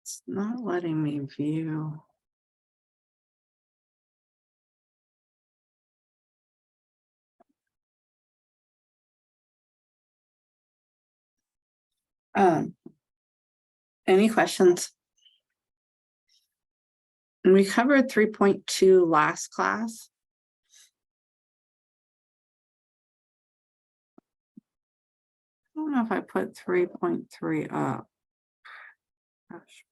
It's not letting me view. Any questions? We covered 3.2 last class. I don't know if I put 3.3 up. Gosh.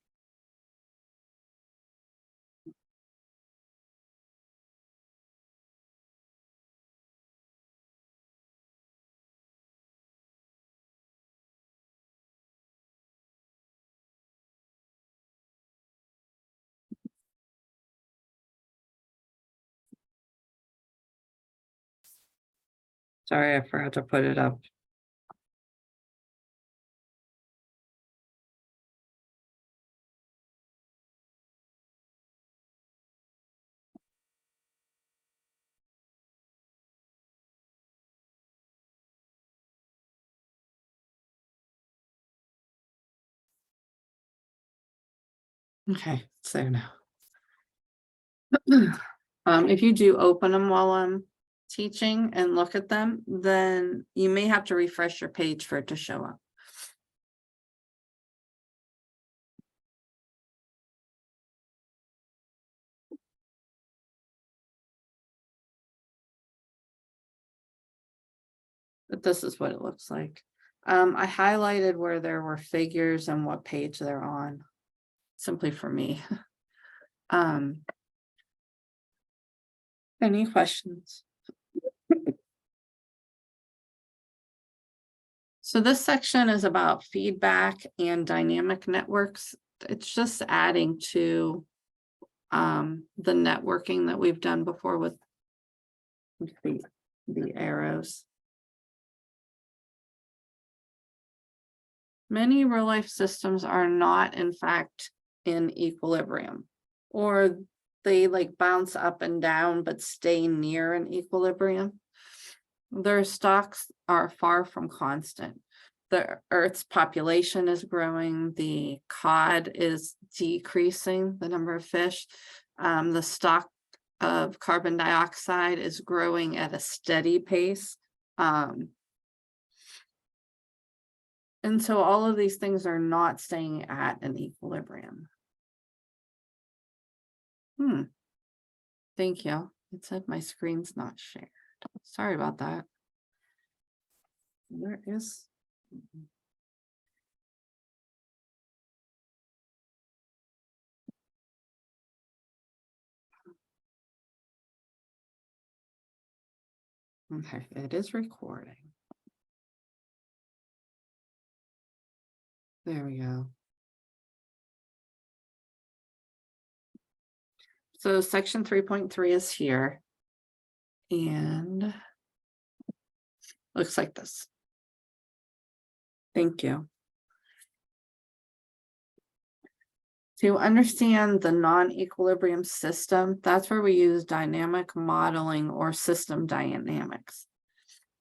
Sorry, I forgot to put it up. Okay, it's there now. If you do open them while I'm teaching and look at them, then you may have to refresh your page for it to show up. But this is what it looks like. I highlighted where there were figures and what page they're on, simply for me. Any questions? So this section is about feedback and dynamic networks. It's just adding to the networking that we've done before with the arrows. Many real life systems are not, in fact, in equilibrium, or they like bounce up and down but stay near an equilibrium. Their stocks are far from constant. The Earth's population is growing, the cod is decreasing, the number of fish. The stock of carbon dioxide is growing at a steady pace. And so all of these things are not staying at an equilibrium. Thank you. It said my screen's not shared. Sorry about that. Where is? Okay, it is recording. There we go. So section 3.3 is here. And looks like this. Thank you. To understand the non-equilibrium system, that's where we use dynamic modeling or system dynamics.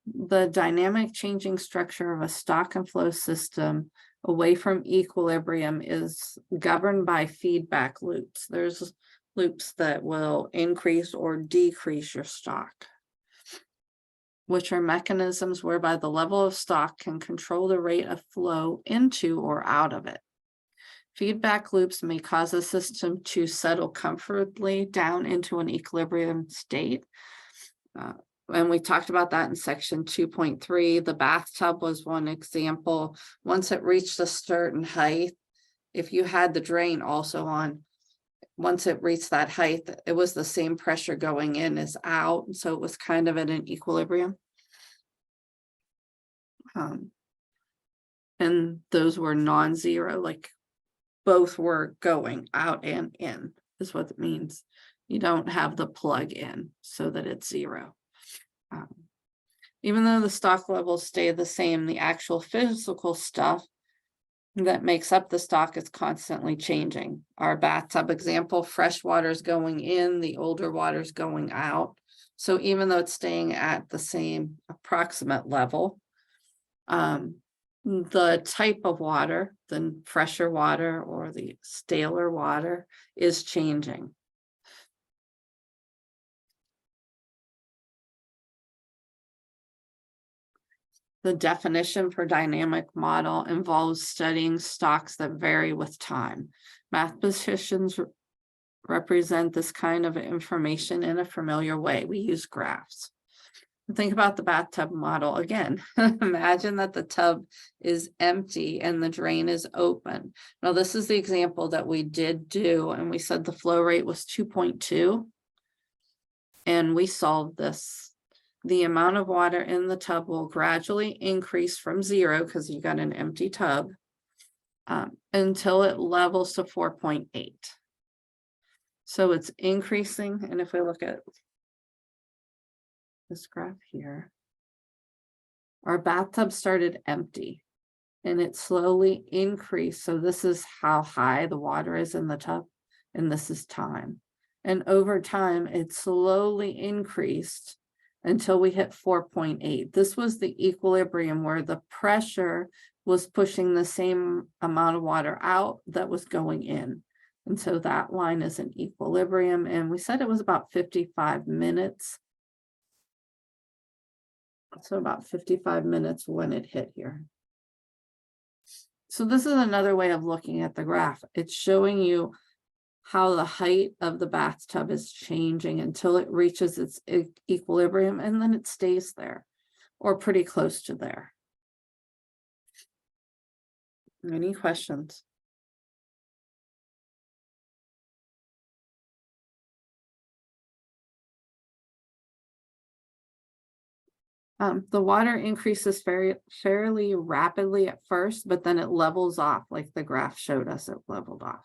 The dynamic changing structure of a stock and flow system away from equilibrium is governed by feedback loops. There's loops that will increase or decrease your stock, which are mechanisms whereby the level of stock can control the rate of flow into or out of it. Feedback loops may cause a system to settle comfortably down into an equilibrium state. And we talked about that in section 2.3. The bathtub was one example. Once it reached a certain height, if you had the drain also on, once it reached that height, it was the same pressure going in as out. So it was kind of at an equilibrium. And those were non-zero, like both were going out and in is what it means. You don't have the plug in so that it's zero. Even though the stock levels stay the same, the actual physical stuff that makes up the stock is constantly changing. Our bathtub example, fresh water is going in, the older water is going out. So even though it's staying at the same approximate level, the type of water, the fresher water or the staler water, is changing. The definition for dynamic model involves studying stocks that vary with time. Mathematicians represent this kind of information in a familiar way. We use graphs. Think about the bathtub model again. Imagine that the tub is empty and the drain is open. Now, this is the example that we did do, and we said the flow rate was 2.2, and we solved this. The amount of water in the tub will gradually increase from 0, because you got an empty tub, until it levels to 4.8. So it's increasing, and if we look at this graph here, our bathtub started empty and it slowly increased. So this is how high the water is in the tub, and this is time. And over time, it slowly increased until we hit 4.8. This was the equilibrium where the pressure was pushing the same amount of water out that was going in. And so that line is an equilibrium. And we said it was about 55 minutes. So about 55 minutes when it hit here. So this is another way of looking at the graph. It's showing you how the height of the bathtub is changing until it reaches its equilibrium, and then it stays there or pretty close to there. Any questions? The water increases fairly rapidly at first, but then it levels off, like the graph showed us it leveled off.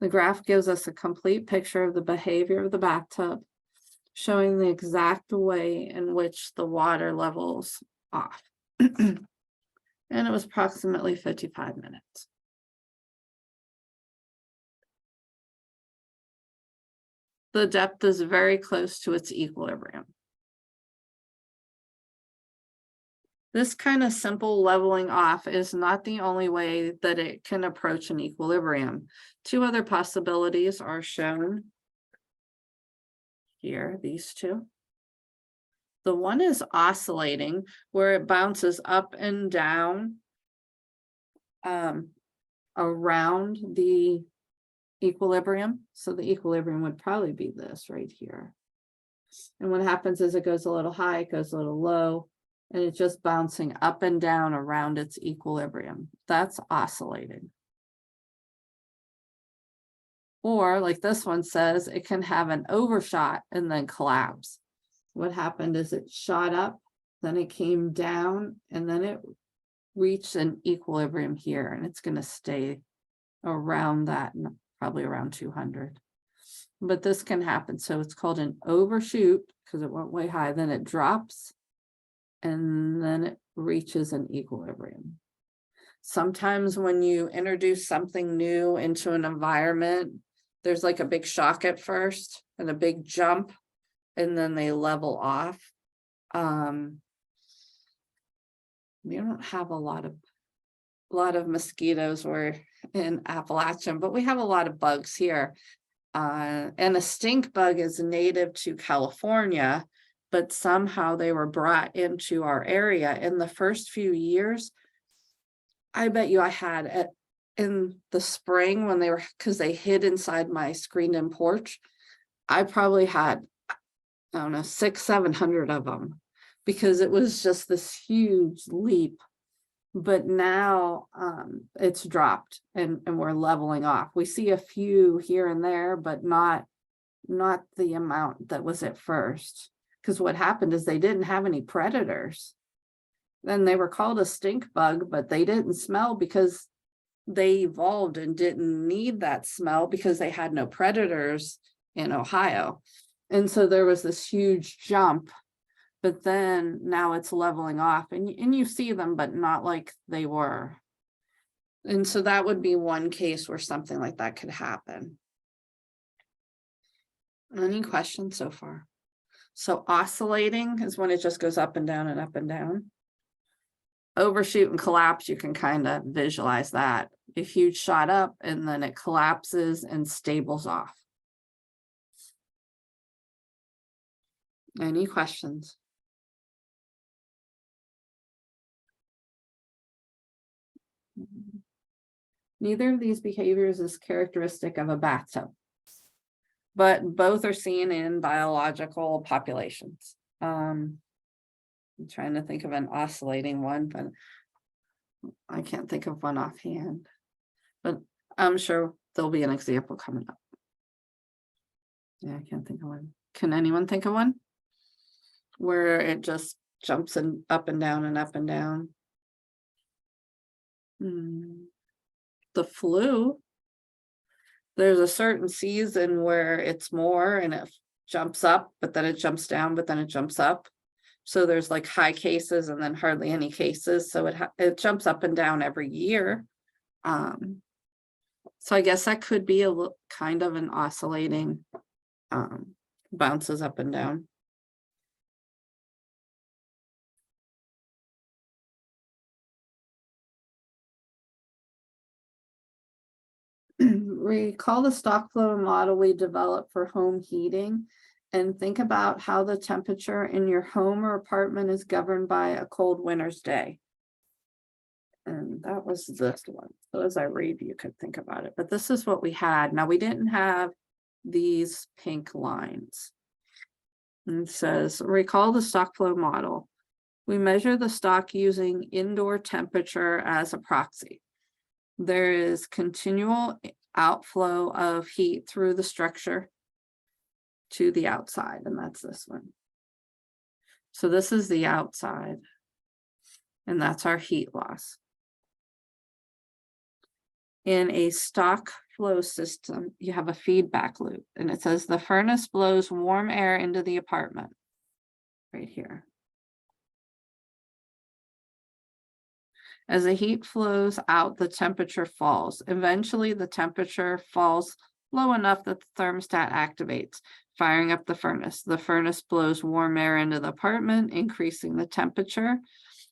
The graph gives us a complete picture of the behavior of the bathtub, showing the exact way in which the water levels off. And it was approximately 55 minutes. The depth is very close to its equilibrium. This kind of simple leveling off is not the only way that it can approach an equilibrium. Two other possibilities are shown here, these two. The one is oscillating, where it bounces up and down around the equilibrium. So the equilibrium would probably be this right here. And what happens is it goes a little high, it goes a little low, and it's just bouncing up and down around its equilibrium. That's oscillating. Or like this one says, it can have an overshot and then collapse. What happened is it shot up, then it came down, and then it reached an equilibrium here, and it's going to stay around that, probably around 200. But this can happen. So it's called an overshoot because it went way high, then it drops, and then it reaches an equilibrium. Sometimes when you introduce something new into an environment, there's like a big shock at first and a big jump, and then they level off. We don't have a lot of mosquitoes. We're in Appalachian, but we have a lot of bugs here. And a stink bug is native to California, but somehow they were brought into our area. In the first few years, I bet you I had in the spring when because they hid inside my screened-in porch, I probably had, I don't know, 600-700 of them, because it was just this huge leap. But now it's dropped and we're leveling off. We see a few here and there, but not the amount that was at first. Because what happened is they didn't have any predators. Then they were called a stink bug, but they didn't smell because they evolved and didn't need that smell because they had no predators in Ohio. And so there was this huge jump, but then now it's leveling off, and you see them, but not like they were. And so that would be one case where something like that could happen. Any questions so far? So oscillating is when it just goes up and down and up and down. overshoot and collapse, you can kind of visualize that. A huge shot up and then it collapses and stables off. Any questions? Neither of these behaviors is characteristic of a bathtub, but both are seen in biological populations. I'm trying to think of an oscillating one, but I can't think of one offhand. But I'm sure there'll be an example coming up. Yeah, I can't think of one. Can anyone think of one? Where it just jumps and up and down and up and down. The flu. There's a certain season where it's more and it jumps up, but then it jumps down, but then it jumps up. So there's like high cases and then hardly any cases. So it jumps up and down every year. So I guess that could be a little kind of an oscillating, bounces up and down. Recall the stock flow model we developed for home heating and think about how the temperature in your home or apartment is governed by a cold winter's day. And that was this one. So as I read, you could think about it, but this is what we had. Now we didn't have these pink lines. And it says, recall the stock flow model. We measure the stock using indoor temperature as a proxy. There is continual outflow of heat through the structure to the outside, and that's this one. So this is the outside, and that's our heat loss. In a stock flow system, you have a feedback loop, and it says the furnace blows warm air into the apartment right here. As the heat flows out, the temperature falls. Eventually, the temperature falls low enough that the thermostat activates, firing up the furnace. The furnace blows warm air into the apartment, increasing the temperature.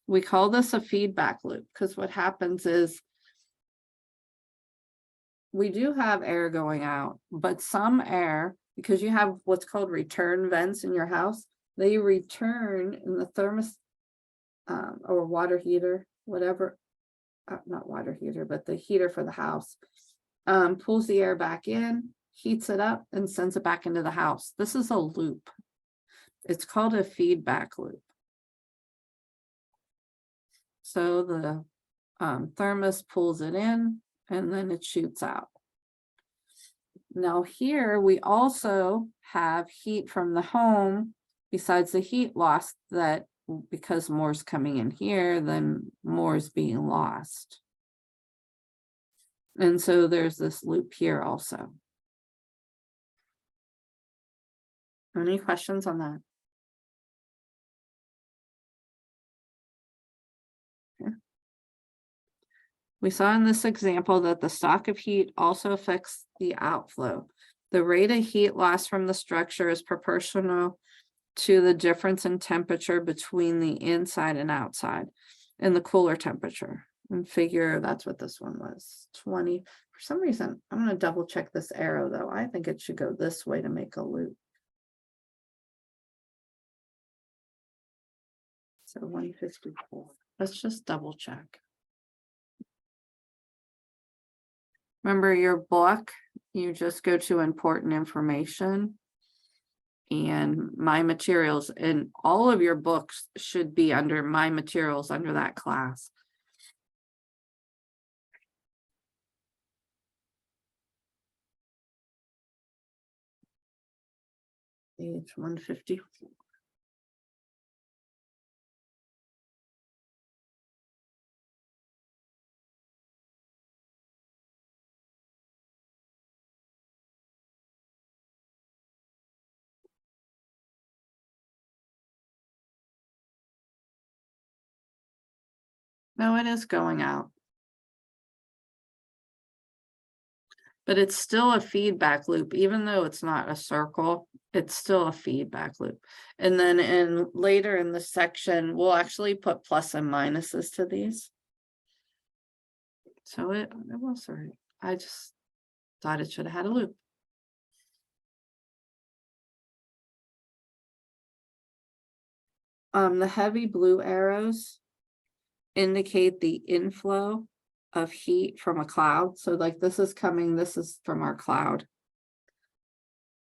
We call this a feedback loop because what happens is we do have air going out, but some air, because you have what's called return vents in your house, they return in the thermos or water heater, whatever, not water heater, but the heater for the house, pulls the air back in, heats it up, and sends it back into the house. This is a loop. It's called a feedback loop. So the thermos pulls it in, and then it shoots out. Now here we also have heat from the home, besides the heat loss that because more's coming in here, then more is being lost. And so there's this loop here also. Any questions on that? Okay. We saw in this example that the stock of heat also affects the outflow. The rate of heat loss from the structure is proportional to the difference in temperature between the inside and outside and the cooler temperature. And figure that's what this one was, 20. For some reason, I'm going to double check this arrow though. I think it should go this way to make a loop. So 154. Let's just double check. Remember your book, you just go to important information and my materials, and all of your books should be under my materials under that class. Page 154. No, it is going out. But it's still a feedback loop, even though it's not a circle, it's still a feedback loop. And then later in the section, we'll actually put plus and minuses to these. So it was all right. I just thought it should have had a loop. The heavy blue arrows indicate the inflow of heat from a cloud. So like this is coming, this is from our cloud.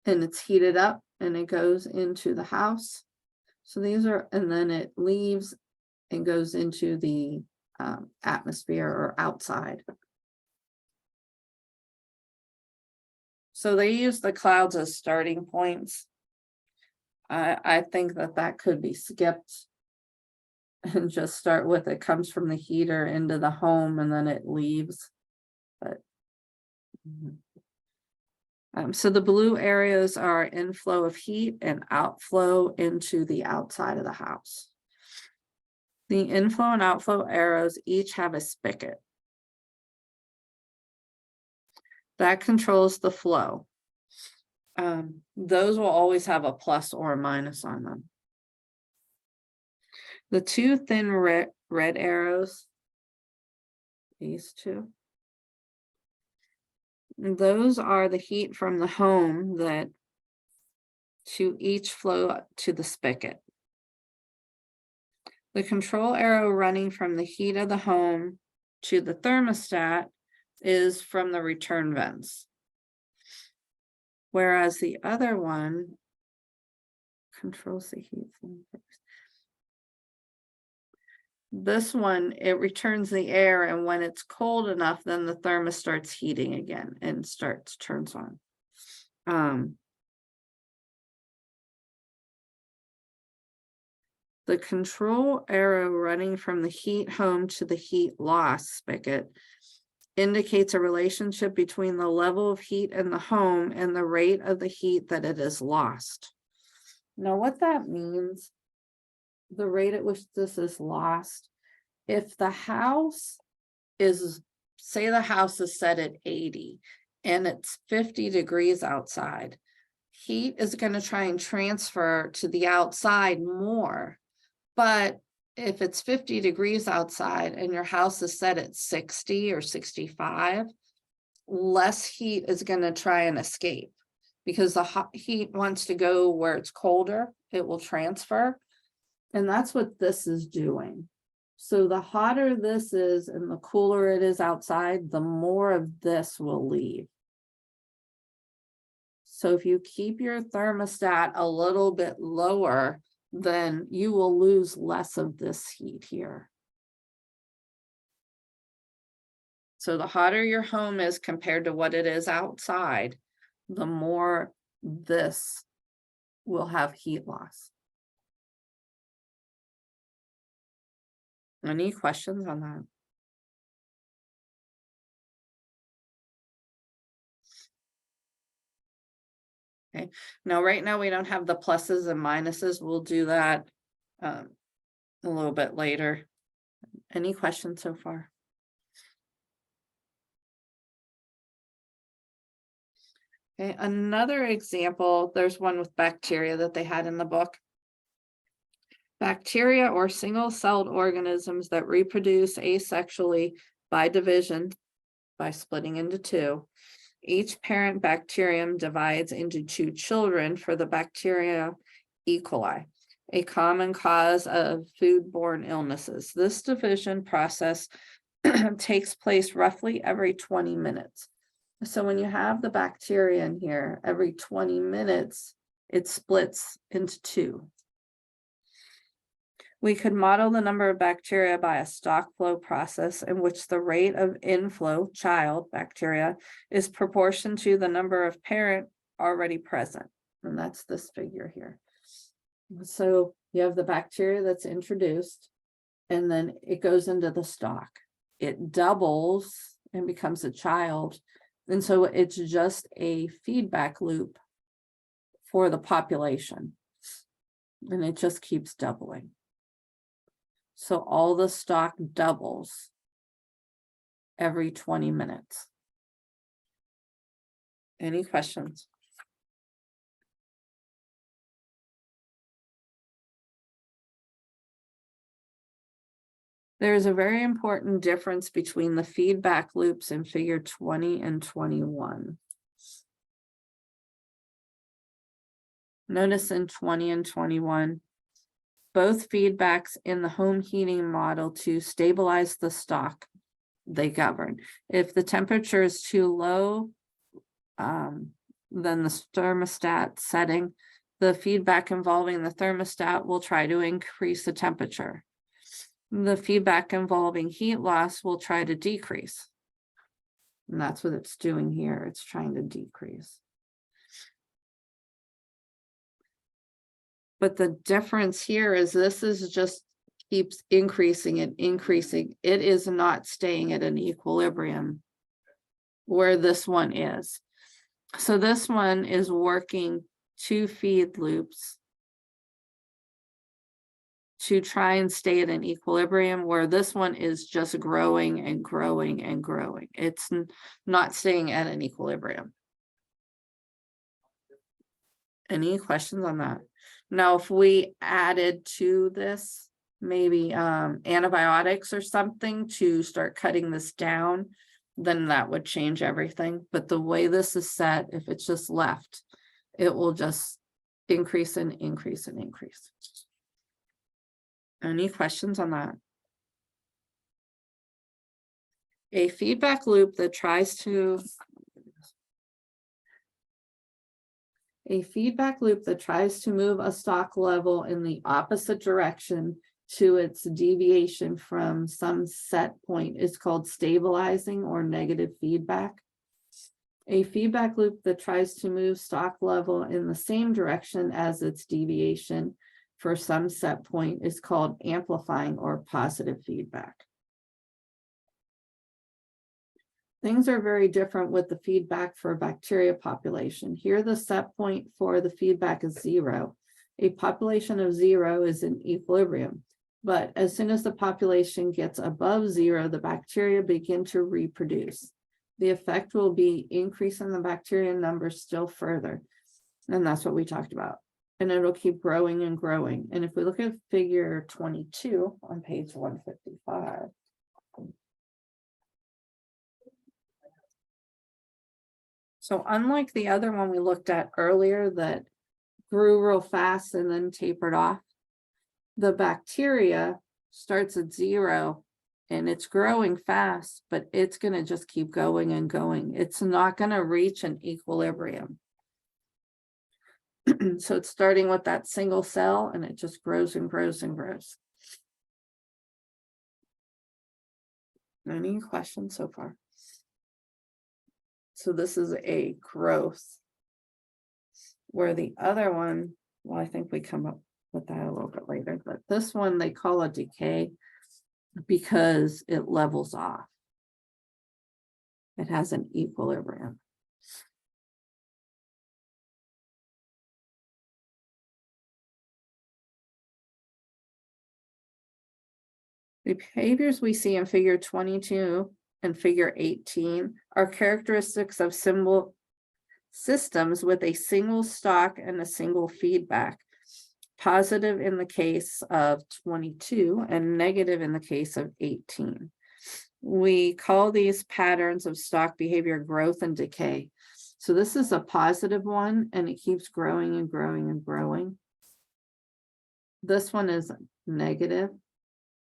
And it's heated up and it goes into the house. So these are, and then it leaves and goes into the atmosphere or outside. So they use the clouds as starting points. I think that could be skipped and just start with it comes from the heater into the home and then it leaves. But so the blue areas are inflow of heat and outflow into the outside of the house. The inflow and outflow arrows each have a spigot that controls the flow. Those will always have a plus or a minus on them. The two thin red arrows, these two, those are the heat from the home that to each flow to the spigot. The control arrow running from the heat of the home to the thermostat is from the return vents. Whereas the other one controls the heat from this one, it returns the air, and when it's cold enough, then the thermos starts heating again and turns on. The control arrow running from the heat home to the heat loss spigot indicates a relationship between the level of heat in the home and the rate of the heat that it is lost. Now, what that means, the rate at which this is lost, if the house is, say the house is set at 80 and it's 50 degrees outside, heat is going to try and transfer to the outside more. But if it's 50 degrees outside and your house is set at 60 or 65, less heat is going to try and escape because the hot heat wants to go where it's colder. It will transfer. And that's what this is doing. So the hotter this is and the cooler it is outside, the more of this will leave. So if you keep your thermostat a little bit lower, then you will lose less of this heat here. So the hotter your home is compared to what it is outside, the more this will have heat loss. Any questions on that? Okay, now right now we don't have the pluses and minuses. We'll do that a little bit later. Any questions so far? Okay, another example, there's one with bacteria that they had in the book. Bacteria or single-celled organisms that reproduce asexually by division, by splitting into two. Each parent bacterium divides into two children for the bacteria E. coli, a common cause of foodborne illnesses. This division process takes place roughly every 20 minutes. So when you have the bacteria in here, every 20 minutes, it splits into two. We could model the number of bacteria by a stock flow process in which the rate of inflow, child bacteria, is proportion to the number of parent already present. And that's this figure here. So you have the bacteria that's introduced, and then it goes into the stock. It doubles and becomes a child. And so it's just a feedback loop for the population. And it just keeps doubling. So all the stock doubles every 20 minutes. Any questions? There is a very important difference between the feedback loops in figure 20 and 21. Notice in 20 and 21, both feedbacks in the home heating model to stabilize the stock, they govern. If the temperature is too low, then the thermostat setting, the feedback involving the thermostat will try to increase the temperature. The feedback involving heat loss will try to decrease. And that's what it's doing here. It's trying to decrease. But the difference here is this is just keeps increasing and increasing. It is not staying at an equilibrium where this one is. So this one is working 2 feed loops to try and stay at an equilibrium, where this one is just growing and growing and growing. It's not staying at an equilibrium. Any questions on that? Now, if we added to this, maybe antibiotics or something to start cutting this down, then that would change everything. But the way this is set, if it's just left, it will just increase and increase and increase. Any questions on that? A feedback loop that tries to move a stock level in the opposite direction to its deviation from some set point is called stabilizing or negative feedback. A feedback loop that tries to move stock level in the same direction as its deviation for some set point is called amplifying or positive feedback. Things are very different with the feedback for a bacteria population. Here, the set point for the feedback is 0. A population of 0 is in equilibrium, but as soon as the population gets above 0, the bacteria begin to reproduce. The effect will be increasing the bacteria numbers still further. And that's what we talked about. And it'll keep growing and growing. And if we look at figure 22 on page 155, so unlike the other one we looked at earlier that grew real fast and then tapered off, the bacteria starts at 0 and it's growing fast, but it's going to just keep going and going. It's not going to reach an equilibrium. So it's starting with that single cell and it just grows and grows and grows. Any questions so far? So this is a growth, where the other one, well, I think we come up with that a little bit later, but this one they call a decay because it levels off. It has an equilibrium. The behaviors we see in figure 22 and figure 18 are characteristics of symbol systems with a single stock and a single feedback, positive in the case of 22 and negative in the case of 18. We call these patterns of stock behavior growth and decay. So this is a positive one and it keeps growing and growing and growing. This one is negative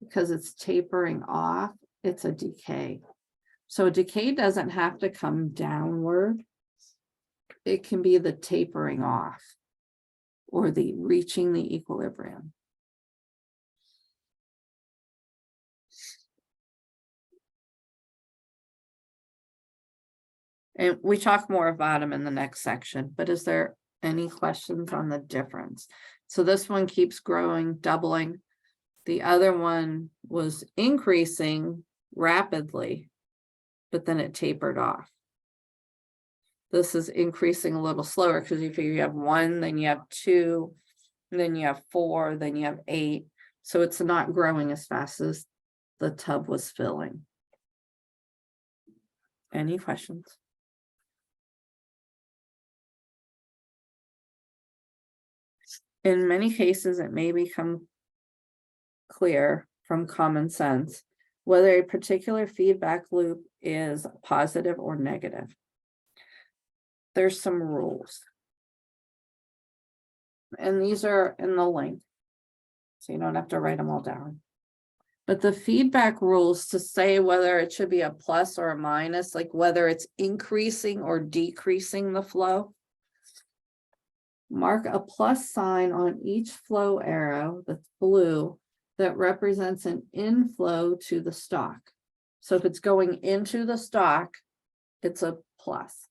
because it's tapering off. It's a decay. So decay doesn't have to come downward. It can be the tapering off or the reaching the equilibrium. And we talk more about them in the next section, but is there any questions on the difference? So this one keeps growing, doubling. The other one was increasing rapidly, but then it tapered off. This is increasing a little slower because you figure you have 1, then you have 2, then you have 4, then you have 8. So it's not growing as fast as the tub was filling. Any questions? In many cases, it may become clear from common sense whether a particular feedback loop is positive or negative. There's some rules. And these are in the link, so you don't have to write them all down. But the feedback rules to say whether it should be a plus or a minus, like whether it's increasing or decreasing the flow. Mark a plus sign on each flow arrow that's blue that represents an inflow to the stock. So if it's going into the stock, it's a plus.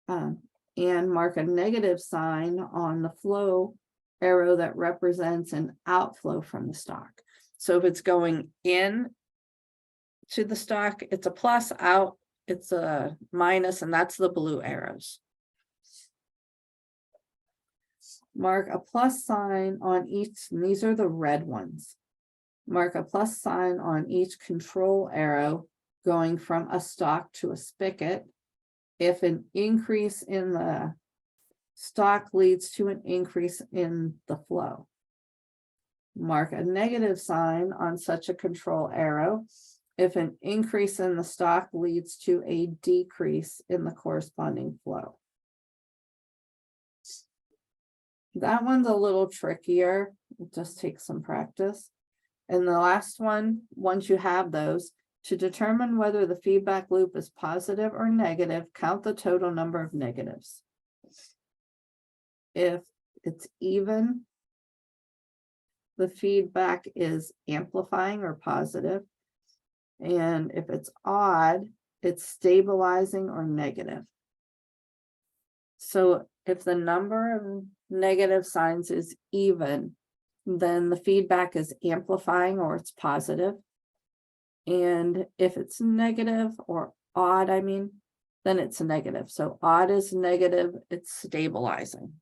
And mark a negative sign on the flow arrow that represents an outflow from the stock. So if it's going in to the stock, it's a plus, out, it's a minus, and that's the blue arrows. Mark a plus sign on each, and these are the red ones. Mark a plus sign on each control arrow going from a stock to a spigot if an increase in the stock leads to an increase in the flow. Mark a negative sign on such a control arrow if an increase in the stock leads to a decrease in the corresponding flow. That one's a little trickier. It just takes some practice. And the last one, once you have those, to determine whether the feedback loop is positive or negative, count the total number of negatives. If it's even, the feedback is amplifying or positive. And if it's odd, it's stabilizing or negative. So if the number of negative signs is even, then the feedback is amplifying or it's positive. And if it's negative or odd, then it's a negative. So odd is negative, it's stabilizing.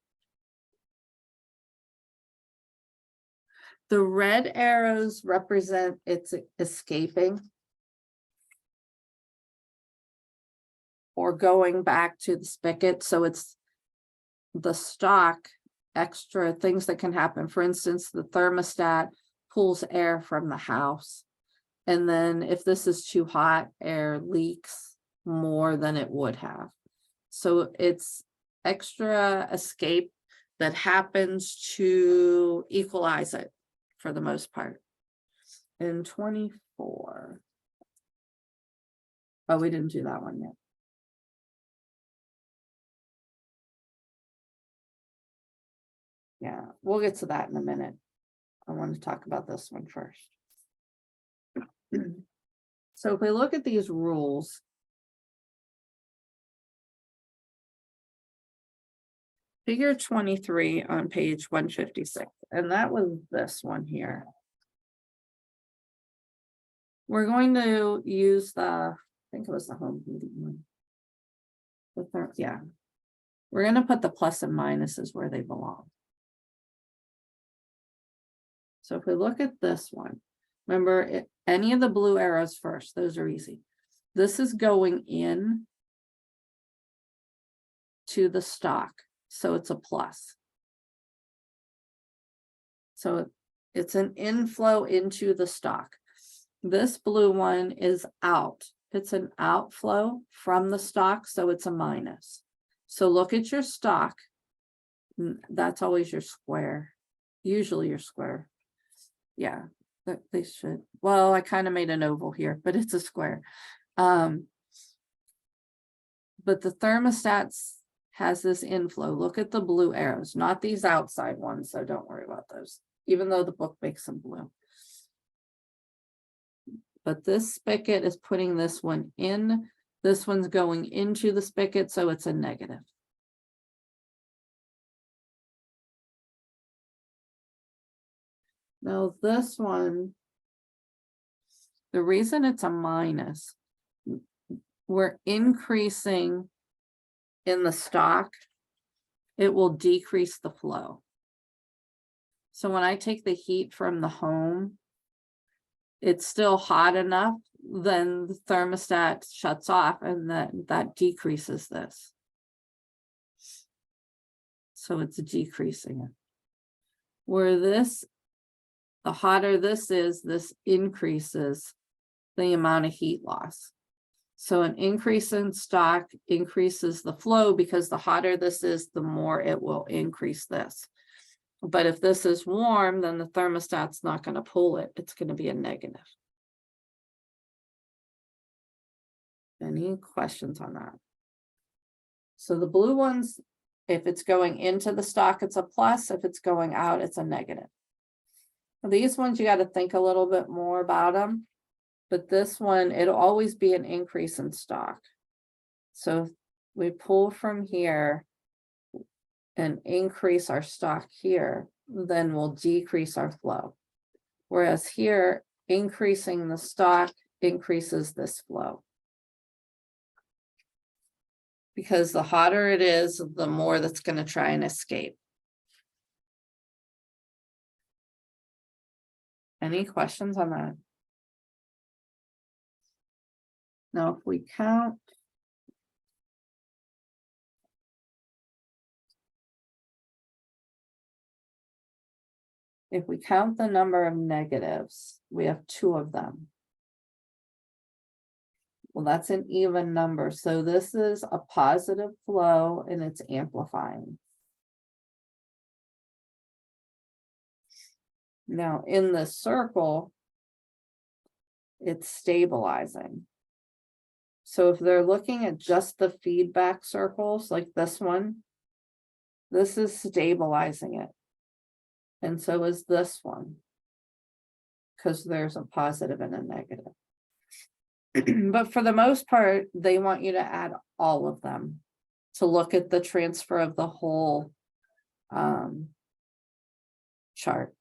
The red arrows represent it's escaping or going back to the spigot. So it's the stock extra things that can happen. For instance, the thermostat pulls air from the house. And then if this is too hot, air leaks more than it would have. So it's extra escape that happens to equalize it for the most part. In 24. Oh, we didn't do that one yet. Yeah, we'll get to that in a minute. I want to talk about this one first. So if we look at these rules, figure 23 on page 156, and that was this one here. We're going to use the, I think it was the home heating one. Yeah, we're going to put the plus and minuses where they belong. So if we look at this one, remember any of the blue arrows first, those are easy. This is going in to the stock, so it's a plus. So it's an inflow into the stock. This blue one is out. It's an outflow from the stock, so it's a minus. So look at your stock. That's always your square, usually your square. Yeah, they should. Well, I kind of made an oval here, but it's a square. But the thermostat has this inflow. Look at the blue arrows, not these outside ones, so don't worry about those, even though the book makes them blue. But this spigot is putting this one in. This one's going into the spigot, so it's a negative. Now this one, the reason it's a minus, we're increasing in the stock, it will decrease the flow. So when I take the heat from the home, it's still hot enough, then the thermostat shuts off and that decreases this. So it's decreasing it. where this, the hotter this is, this increases the amount of heat loss. So an increase in stock increases the flow, because the hotter this is, the more it will increase this. But if this is warm, then the thermostat's not going to pull it. It's going to be a negative. Any questions on that? So the blue ones, if it's going into the stock, it's a plus. If it's going out, it's a negative. These ones, you got to think a little bit more about them. But this one, it'll always be an increase in stock. So if we pull from here and increase our stock here, then we'll decrease our flow. Whereas here, increasing the stock increases this flow. Because the hotter it is, the more that's going to try and escape. Any questions on that? Now, if we count, the number of negatives, we have 2 of them. Well, that's an even number. So this is a positive flow and it's amplifying. Now in the circle, it's stabilizing. So if they're looking at just the feedback circles, like this one, this is stabilizing it. And so is this one, because there's a positive and a negative. But for the most part, they want you to add all of them to look at the transfer of the whole chart.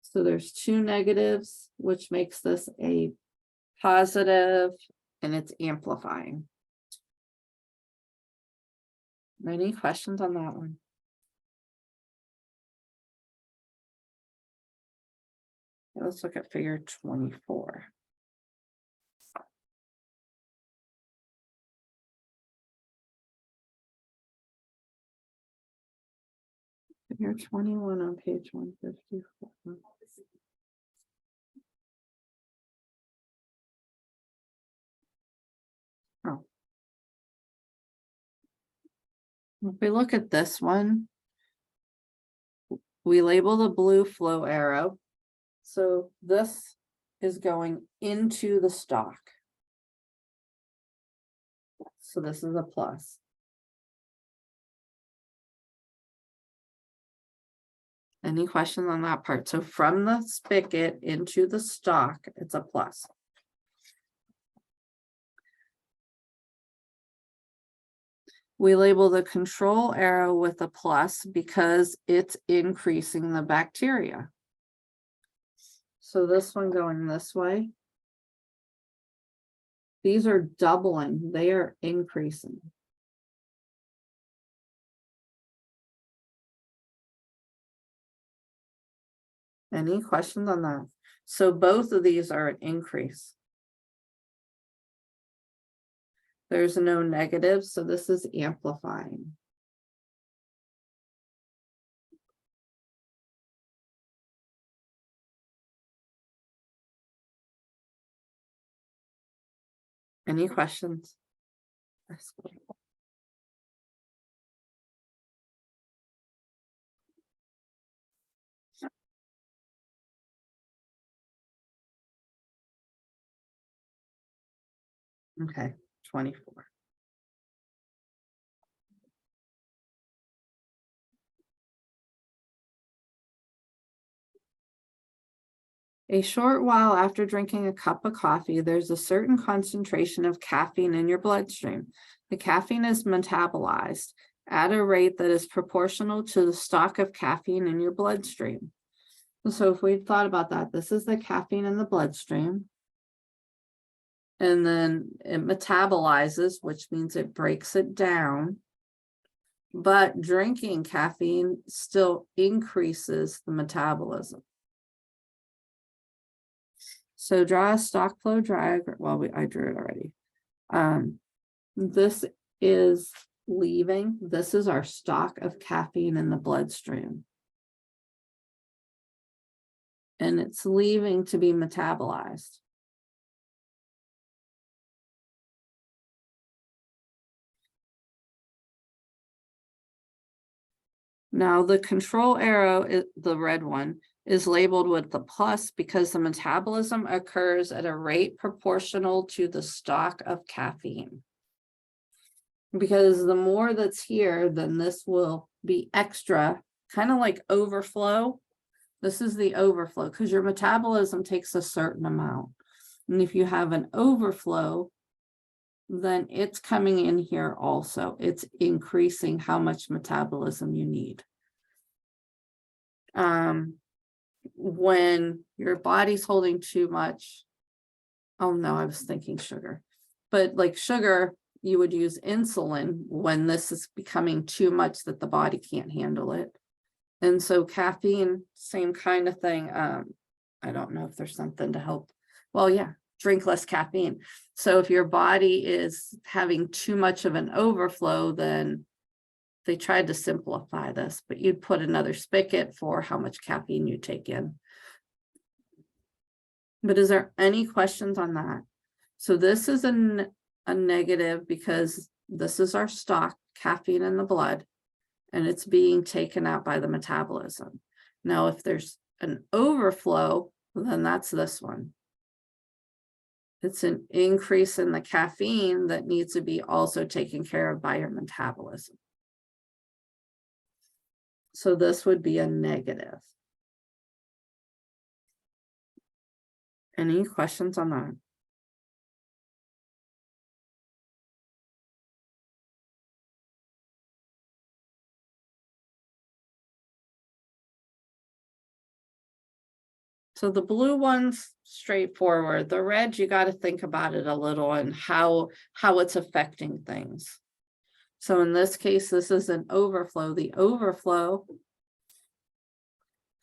So there's 2 negatives, which makes this a positive, and it's amplifying. Any questions on that one? Let's look at figure 24. Figure 21 on page 154. Oh. If we look at this one, we label the blue flow arrow. So this is going into the stock. So this is a plus. Any questions on that part? So from the spigot into the stock, it's a plus. We label the control arrow with a plus because it's increasing the bacteria. So this one going this way, these are doubling, they are increasing. Any questions on that? So both of these are an increase. There's no negative, so this is amplifying. Any questions? Okay, 24. A short while after drinking a cup of coffee, there's a certain concentration of caffeine in your bloodstream. The caffeine is metabolized at a rate that is proportional to the stock of caffeine in your bloodstream. So if we thought about that, this is the caffeine in the bloodstream. And then it metabolizes, which means it breaks it down. But drinking caffeine still increases the metabolism. So draw a stock flow diagram. Well, I drew it already. This is leaving. This is our stock of caffeine in the bloodstream. And it's leaving to be metabolized. Now the control arrow, the red one, is labeled with the plus because the metabolism occurs at a rate proportional to the stock of caffeine. Because the more that's here, then this will be extra, kind of like overflow. This is the overflow because your metabolism takes a certain amount. And if you have an overflow, then it's coming in here also. It's increasing how much metabolism you need. When your body's holding too much, oh no, I was thinking sugar, but like sugar, you would use insulin when this is becoming too much that the body can't handle it. And so caffeine, same kind of thing. I don't know if there's something to help. Well, yeah, drink less caffeine. So if your body is having too much of an overflow, then they tried to simplify this, but you'd put another spigot for how much caffeine you take in. But is there any questions on that? So this is a negative because this is our stock, caffeine in the blood, and it's being taken out by the metabolism. Now, if there's an overflow, then that's this one. It's an increase in the caffeine that needs to be also taken care of by your metabolism. So this would be a negative. Any questions on that? So the blue one's straightforward. The red, you got to think about it a little and how it's affecting things. So in this case, this is an overflow. The overflow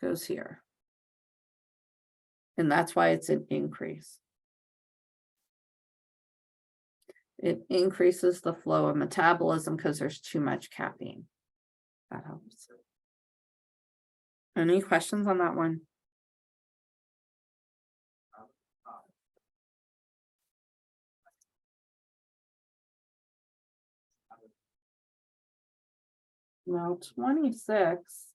goes here. And that's why it's an increase. It increases the flow of metabolism because there's too much caffeine. That helps. Any questions on that one? Now 26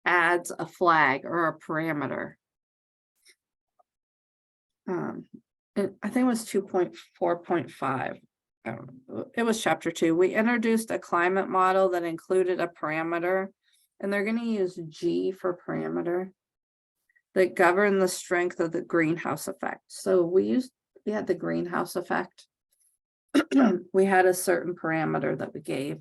adds a flag or a parameter. I think it was 2.4.5. It was chapter 2. We introduced a climate model that included a parameter, and they're going to use G for parameter that govern the strength of the greenhouse effect. So we had the greenhouse effect. We had a certain parameter that we gave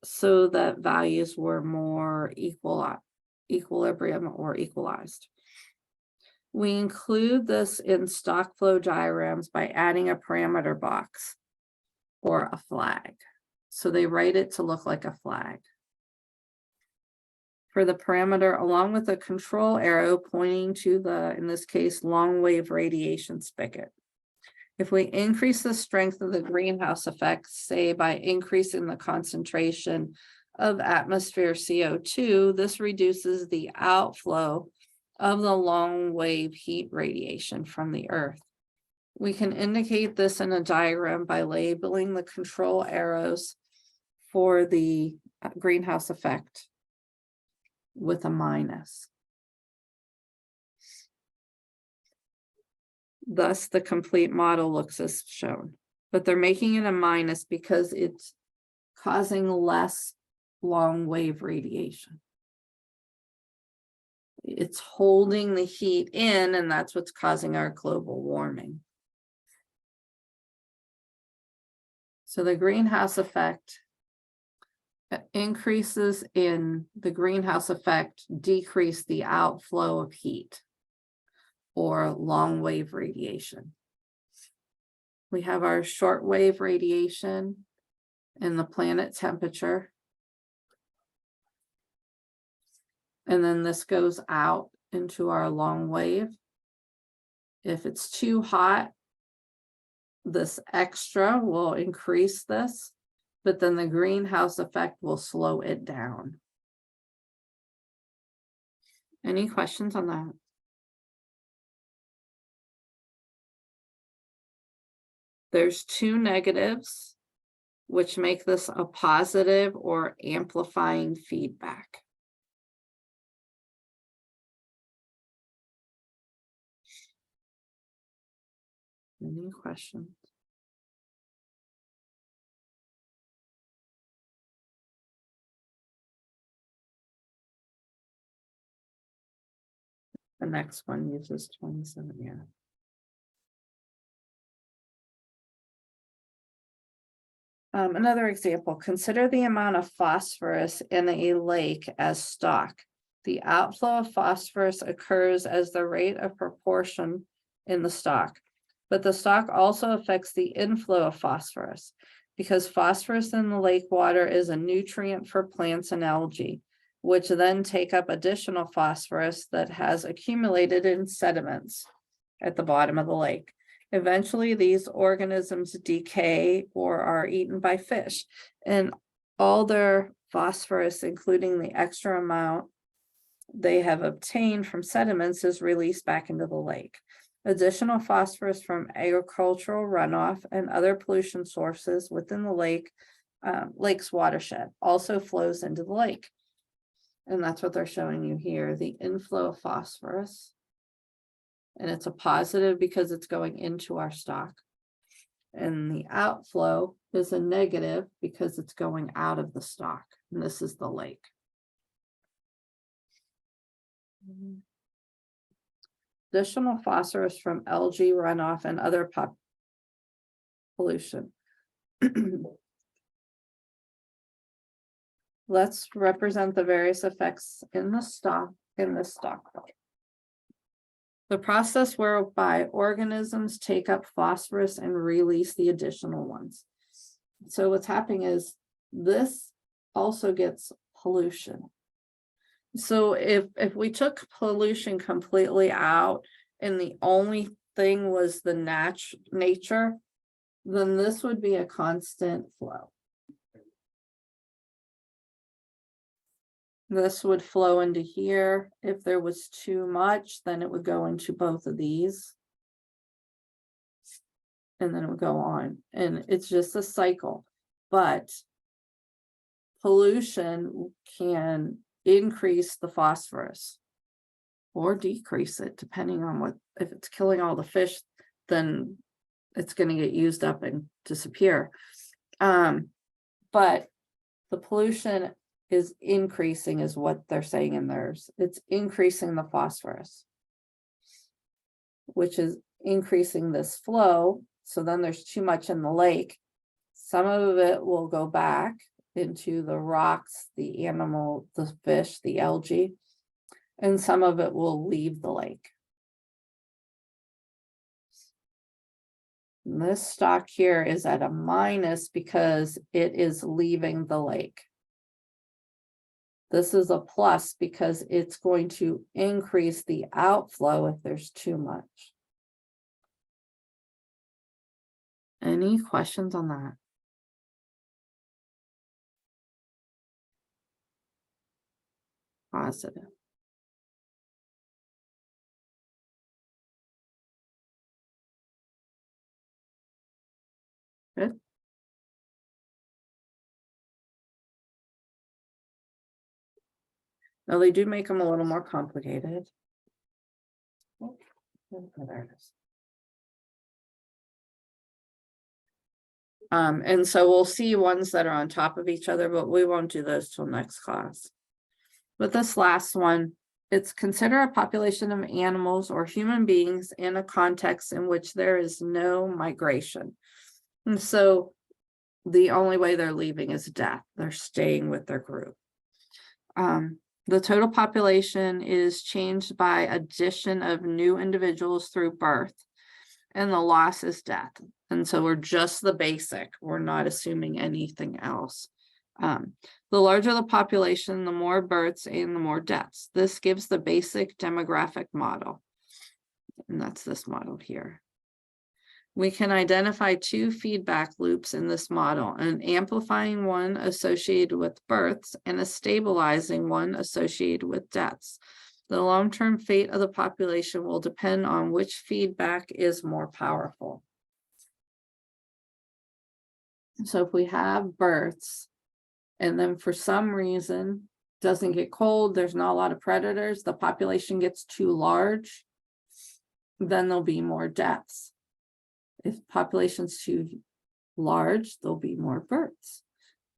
so that values were more equilibrium or equalized. We include this in stock flow diagrams by adding a parameter box or a flag. So they write it to look like a flag. For the parameter, along with a control arrow pointing to the, in this case, long wave radiation spigot. If we increase the strength of the greenhouse effect, say by increasing the concentration of atmosphere CO2, this reduces the outflow of the long wave heat radiation from the Earth. We can indicate this in a diagram by labeling the control arrows for the greenhouse effect with a minus. Thus, the complete model looks as shown, but they're making it a minus because it's causing less long wave radiation. It's holding the heat in, and that's what's causing our global warming. So the greenhouse effect increases in the greenhouse effect, decrease the outflow of heat or long wave radiation. We have our short wave radiation and the planet temperature. And then this goes out into our long wave. If it's too hot, this extra will increase this, but then the greenhouse effect will slow it down. Any questions on that? There's two negatives, which make this a positive or amplifying feedback. Any questions? The next one uses 27, yeah. Another example, consider the amount of phosphorus in a lake as stock. The outflow of phosphorus occurs as the rate of proportion in the stock, but the stock also affects the inflow of phosphorus because phosphorus in the lake water is a nutrient for plants and algae, which then take up additional phosphorus that has accumulated in sediments at the bottom of the lake. Eventually, these organisms decay or are eaten by fish, and all their phosphorus, including the extra amount they have obtained from sediments, is released back into the lake. Additional phosphorus from agricultural runoff and other pollution sources within the lake's watershed also flows into the lake. And that's what they're showing you here, the inflow of phosphorus. And it's a positive because it's going into our stock. And the outflow is a negative because it's going out of the stock. And this is the lake. Additional phosphorus from algae runoff and other pollution. Let's represent the various effects in the stock in this stock. The process whereby organisms take up phosphorus and release the additional ones. So what's happening is this also gets pollution. So if we took pollution completely out and the only thing was the nature, then this would be a constant flow. This would flow into here. If there was too much, then it would go into both of these. And then it would go on. And it's just a cycle. But pollution can increase the phosphorus or decrease it, depending on what, if it's killing all the fish, then it's going to get used up and disappear. But the pollution is increasing is what they're saying in theirs. It's increasing the phosphorus, which is increasing this flow. So then there's too much in the lake. Some of it will go back into the rocks, the animal, the fish, the algae, and some of it will leave the lake. And this stock here is at a minus because it is leaving the lake. This is a plus because it's going to increase the outflow if there's too much. Any questions on that? Positive. Good. Now they do make them a little more complicated. Oh, there it is. And so we'll see ones that are on top of each other, but we won't do those till next class. But this last one, it's consider a population of animals or human beings in a context in which there is no migration. And so the only way they're leaving is death. They're staying with their group. The total population is changed by addition of new individuals through birth, and the loss is death. And so we're just the basic. We're not assuming anything else. The larger the population, the more births and the more deaths. This gives the basic demographic model. And that's this model here. We can identify two feedback loops in this model, an amplifying one associated with births and a stabilizing one associated with deaths. The long-term fate of the population will depend on which feedback is more powerful. So if we have births, and then for some reason doesn't get cold, there's not a lot of predators, the population gets too large, then there'll be more deaths. If population's too large, there'll be more births.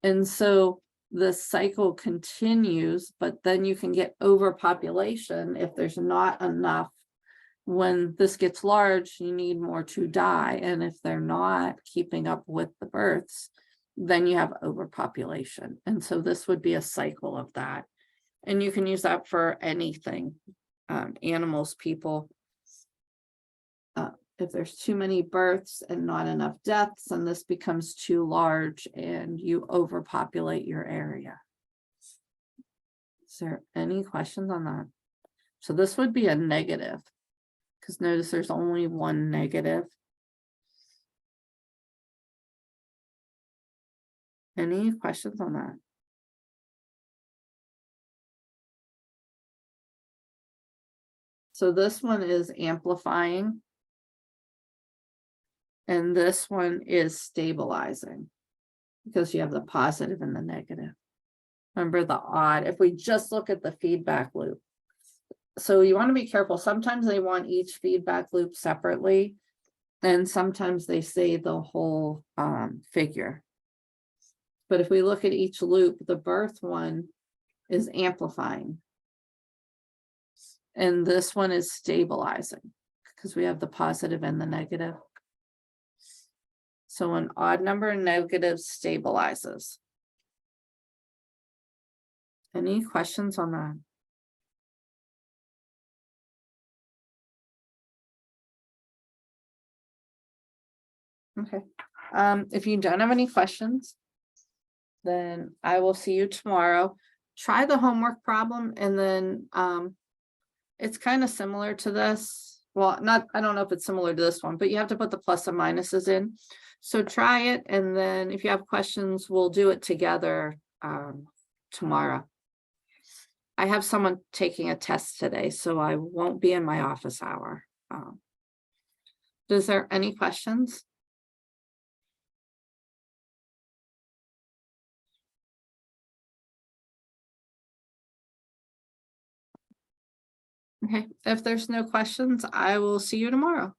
And so the cycle continues, but then you can get overpopulation if there's not enough. When this gets large, you need more to die. And if they're not keeping up with the births, then you have overpopulation. And so this would be a cycle of that. And you can use that for anything, animals, people. If there's too many births and not enough deaths, and this becomes too large and you overpopulate your area. Is there any questions on that? So this would be a negative, because notice there's only one negative. Any questions on that? So this one is amplifying. And this one is stabilizing, because you have the positive and the negative. Remember the odd, if we just look at the feedback loop. So you want to be careful. Sometimes they want each feedback loop separately, and sometimes they say the whole figure. But if we look at each loop, the birth one is amplifying. And this one is stabilizing, because we have the positive and the negative. So an odd number negative stabilizes. Any questions on that? Okay. If you don't have any questions, then I will see you tomorrow. Try the homework problem, and then it's kind of similar to this. Well, I don't know if it's similar to this one, but you have to put the plus and minuses in. So try it, and then if you have questions, we'll do it together tomorrow. I have someone taking a test today, so I won't be in my office hour. Is there any questions? Okay, if there's no questions, I will see you tomorrow.